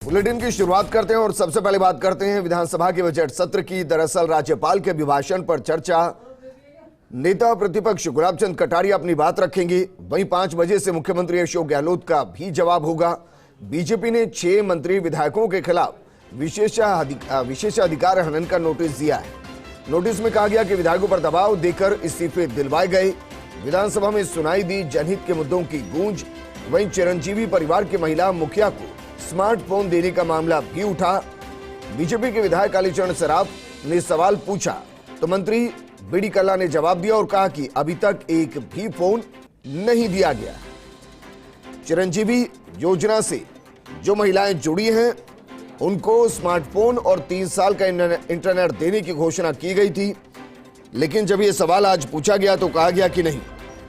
Bulletin की शुरुआत करते हैं और सबसे पहले बात करते हैं विधानसभा के बजट सत्र की। दरअसल राज्यपाल के अभिभाषण पर चर्चा, नेता प्रतिपक्ष गुलाब चंद कटारिया अपनी बात रखेंगे। वहीं 5 बजे से मुख्यमंत्री अशोक गहलोत का भी जवाब होगा। बीजेपी ने 6 मंत्री विधायकों के खिलाफ विशेषाधिकार हनन का नोटिस दिया है। नोटिस में कहा गया कि विधायकों पर दबाव देकर इस्तीफे दिलवाए गए। विधानसभा में सुनाई दी जनहित के मुद्दों की गूंज। वहीं चिरंजीवी परिवार की महिला मुखिया को स्मार्टफोन देने का मामला भी उठा। बीजेपी के विधायक कालीचरण सराफ ने सवाल पूछा तो मंत्री बीडी कल्ला ने जवाब दिया और कहा कि अभी तक एक भी फोन नहीं दिया गया। चिरंजीवी योजना से जो महिलाएं जुड़ी हैं उनको स्मार्टफोन और 3 साल का इंटरनेट देने की घोषणा की गई थी, लेकिन जब यह सवाल आज पूछा गया तो कहा गया कि नहीं,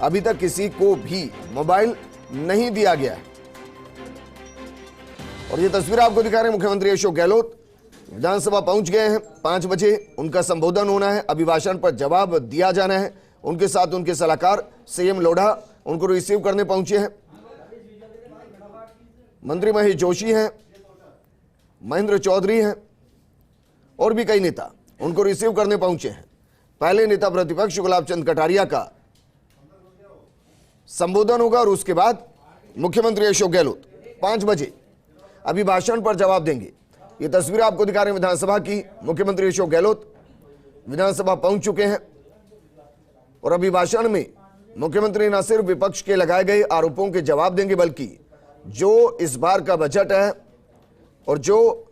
अभी तक किसी को भी मोबाइल नहीं दिया गया है। और ये तस्वीर आपको दिखा रहे हैं मुख्यमंत्री अशोक गहलोत विधानसभा पहुंच गए हैं। 5 बजे उनका संबोधन होना है, अभिभाषण पर जवाब दिया जाना है। उनके साथ उनके सलाहकार सीएम लोढ़ा उनको रिसीव करने पहुंचे हैं। मंत्री महेश जोशी हैं, महेंद्र चौधरी हैं और भी कई नेता उनको रिसीव करने पहुंचे हैं। पहले नेता प्रतिपक्ष गुलाब चंद कटारिया का संबोधन होगा और उसके बाद मुख्यमंत्री अशोक गहलोत 5 बजे अभिभाषण पर जवाब देंगे। ये तस्वीर आपको दिखा रहे हैं विधानसभा की। मुख्यमंत्री अशोक गहलोत विधानसभा पहुंच चुके हैं और अभिभाषण में मुख्यमंत्री न सिर्फ विपक्ष के लगाए गए आरोपों के जवाब देंगे, बल्कि जो इस बार का बजट है और जो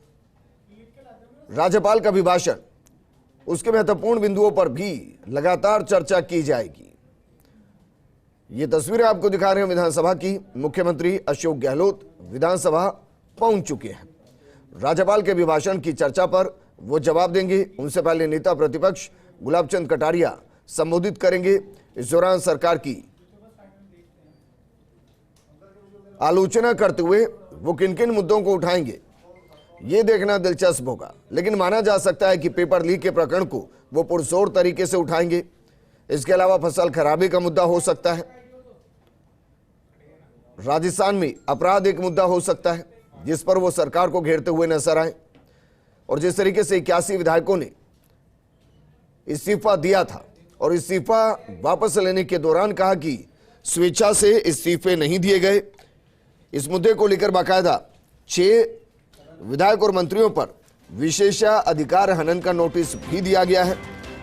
राज्यपाल का अभिभाषण उसके महत्वपूर्ण बिंदुओं पर भी लगातार चर्चा की जाएगी। ये तस्वीरें आपको दिखा रहे हैं विधानसभा की। मुख्यमंत्री अशोक गहलोत विधानसभा पहुंच चुके हैं। राज्यपाल के अभिभाषण की चर्चा पर वो जवाब देंगे। उनसे पहले नेता प्रतिपक्ष गुलाब चंद कटारिया संबोधित करेंगे। इस दौरान सरकार की आलोचना करते हुए वो किन किन मुद्दों को उठाएंगे ये देखना दिलचस्प होगा, लेकिन माना जा सकता है कि पेपर लीक के प्रकरण को वो पुरजोर तरीके से उठाएंगे। इसके अलावा फसल खराबे का मुद्दा हो सकता है, राजस्थान में अपराध एक मुद्दा हो सकता है जिस पर वो सरकार को घेरते हुए नजर आए। और जिस तरीके से 81 विधायकों ने इस्तीफा दिया था और इस्तीफा वापस लेने के दौरान कहा कि स्वेच्छा से इस्तीफे नहीं दिए गए, इस मुद्दे को लेकर बाकायदा 6 विधायक और मंत्रियों पर विशेषाधिकार हनन का नोटिस भी दिया गया है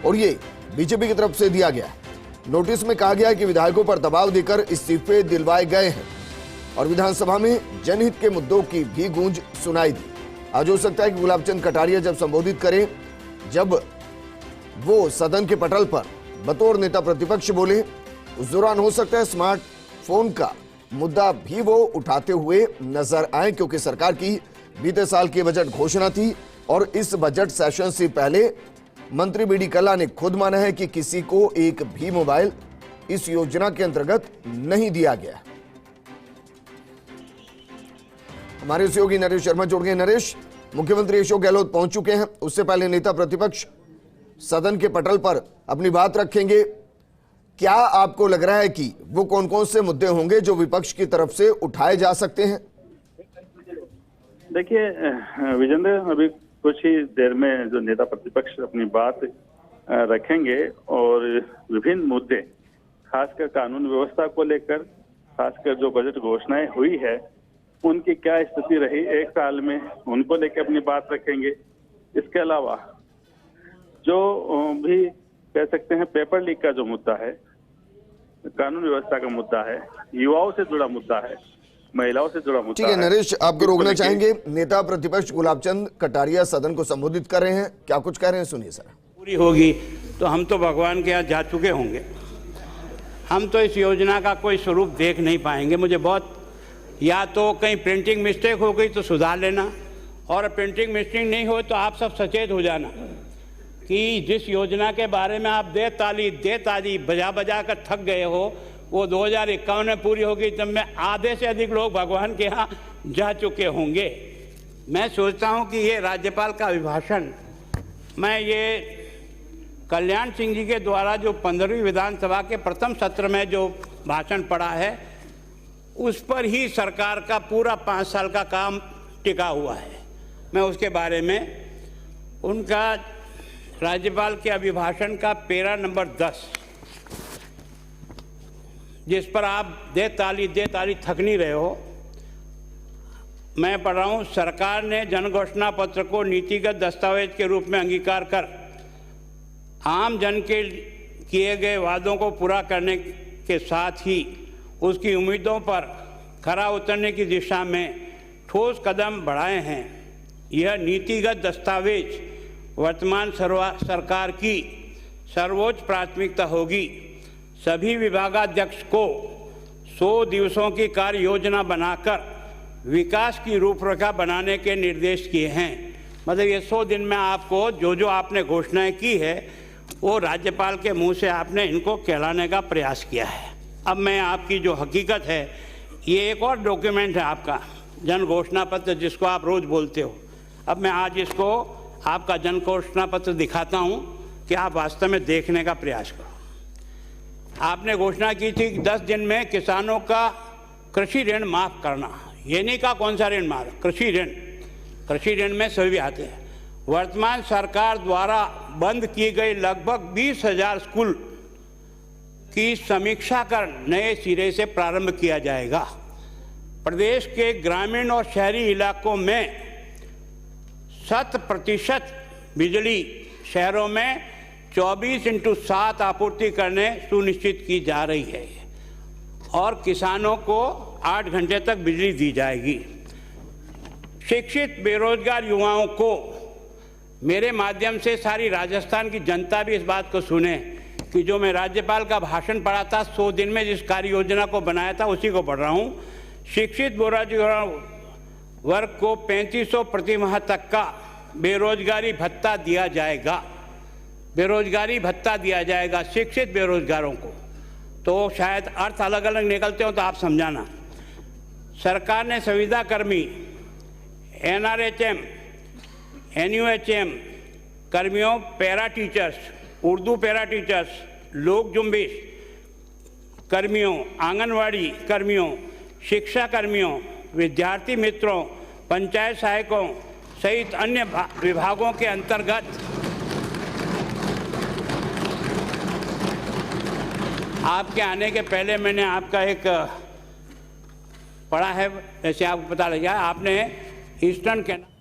और ये बीजेपी की तरफ से दिया गया है। नोटिस में कहा गया है कि विधायकों पर दबाव देकर इस्तीफे दिलवाए गए हैं और विधानसभा में जनहित के मुद्दों की भी गूंज सुनाई दी। आज हो सकता है कि गुलाब चंद कटारिया जब संबोधित करें, जब वो सदन के पटल पर बतौर नेता प्रतिपक्ष बोले, उस दौरान हो सकता है स्मार्टफोन का मुद्दा भी वो उठाते हुए नजर आए, क्योंकि सरकार की बीते साल की बजट घोषणा थी और इस बजट सेशन से पहले मंत्री बीडी कल्ला ने खुद माना है कि किसी को एक भी मोबाइल इस योजना के अंतर्गत नहीं दिया गया। हमारे सहयोगी नरेश शर्मा जुड़ गए। नरेश, मुख्यमंत्री अशोक गहलोत पहुंच चुके हैं, उससे पहले नेता प्रतिपक्ष सदन के पटल पर अपनी बात रखेंगे। क्या आपको लग रहा है कि वो कौन कौन से मुद्दे होंगे जो विपक्ष की तरफ से उठाए जा सकते हैं? देखिए विजेंद्र, अभी कुछ ही देर में जो नेता प्रतिपक्ष अपनी बात रखेंगे और विभिन्न मुद्दे, खासकर कानून व्यवस्था को लेकर, खासकर जो बजट घोषणाएं हुई है उनकी क्या स्थिति रही 1 साल में, उनको लेकर अपनी बात रखेंगे। इसके अलावा जो भी कह सकते हैं पेपर लीक का जो मुद्दा है, कानून व्यवस्था का मुद्दा है, युवाओं से जुड़ा मुद्दा है, महिलाओं से जुड़ा मुद्दा। ठीक है नरेश, आपको रोकना चाहेंगे। नेता प्रतिपक्ष गुलाब चंद कटारिया सदन को संबोधित कर रहे हैं, क्या कुछ कह रहे हैं, सुनिए सर। पूरी होगी तो हम तो भगवान के यहाँ जा चुके होंगे, हम तो इस योजना का कोई स्वरूप देख नहीं पाएंगे। मुझे बहुत, या तो कहीं प्रिंटिंग मिस्टेक हो गई तो सुधार लेना, और प्रिंटिंग मिस्टेक नहीं हो तो आप सब सचेत हो जाना कि जिस योजना के बारे में आप दे ताली बजा बजा कर थक गए हो, वो 2051 में पूरी होगी तब में आधे से अधिक लोग भगवान के यहाँ जा चुके होंगे। मैं सोचता हूँ कि ये राज्यपाल का अभिभाषण, मैं ये कल्याण सिंह जी के द्वारा जो 15वीं विधानसभा के प्रथम सत्र में जो भाषण पढ़ा है, उस पर ही सरकार का पूरा 5 साल का काम टिका हुआ है। मैं उसके बारे में उनका राज्यपाल के अभिभाषण का पैरा नंबर 10, जिस पर आप दे ताली थक नहीं रहे हो, मैं पढ़ रहा हूँ। सरकार ने जन घोषणा पत्र को नीतिगत दस्तावेज के रूप में अंगीकार कर आम जन के किए गए वादों को पूरा करने के साथ ही उसकी उम्मीदों पर खरा उतरने की दिशा में ठोस कदम बढ़ाए हैं। यह नीतिगत दस्तावेज वर्तमान सरकार की सर्वोच्च प्राथमिकता होगी। सभी विभागाध्यक्ष को 100 दिवसों की कार्य योजना बनाकर विकास की रूपरेखा बनाने के निर्देश किए हैं। मतलब ये 100 दिन में आपको जो आपने घोषणाएं की है वो राज्यपाल के मुंह से आपने इनको कहलाने का प्रयास किया है। अब मैं आपकी जो हकीकत है, ये एक और डॉक्यूमेंट है आपका जन घोषणा पत्र, जिसको आप रोज़ बोलते हो। अब मैं आज इसको आपका जन घोषणा पत्र दिखाता हूँ कि आप वास्तव में देखने का प्रयास करो। आपने घोषणा की थी कि 10 दिन में किसानों का कृषि ऋण माफ़ करना। ये नहीं कहा कौन सा ऋण माफ, कृषि ऋण में सभी आते हैं। वर्तमान सरकार द्वारा बंद की गई लगभग 20,000 स्कूल की समीक्षा कर नए सिरे से प्रारंभ किया जाएगा। प्रदेश के ग्रामीण और शहरी इलाकों में 100% बिजली शहरों में 24/7 आपूर्ति करने सुनिश्चित की जा रही है और किसानों को 8 घंटे तक बिजली दी जाएगी। शिक्षित बेरोजगार युवाओं को मेरे माध्यम से सारी राजस्थान की जनता भी इस बात को सुने कि जो मैं राज्यपाल का भाषण पढ़ा था 100 दिन में जिस कार्य योजना को बनाया था उसी को पढ़ रहा हूँ। शिक्षित बेरोजगार वर्ग को 3500 प्रति माह तक का बेरोजगारी भत्ता दिया जाएगा शिक्षित बेरोजगारों को। तो शायद अर्थ अलग अलग निकलते हो तो आप समझाना। सरकार ने संविदा कर्मी, NRHM, NUHM कर्मियों, para teachers, Urdu para teachers, लोक जुम्बिश कर्मियों, आंगनवाड़ी कर्मियों, शिक्षा कर्मियों, विद्यार्थी मित्रों, पंचायत सहायकों सहित अन्य विभागों के अंतर्गत आपके आने के पहले मैंने आपका एक पढ़ा है, जैसे आपको पता लग गया, आपने ईस्टर्न कैनाल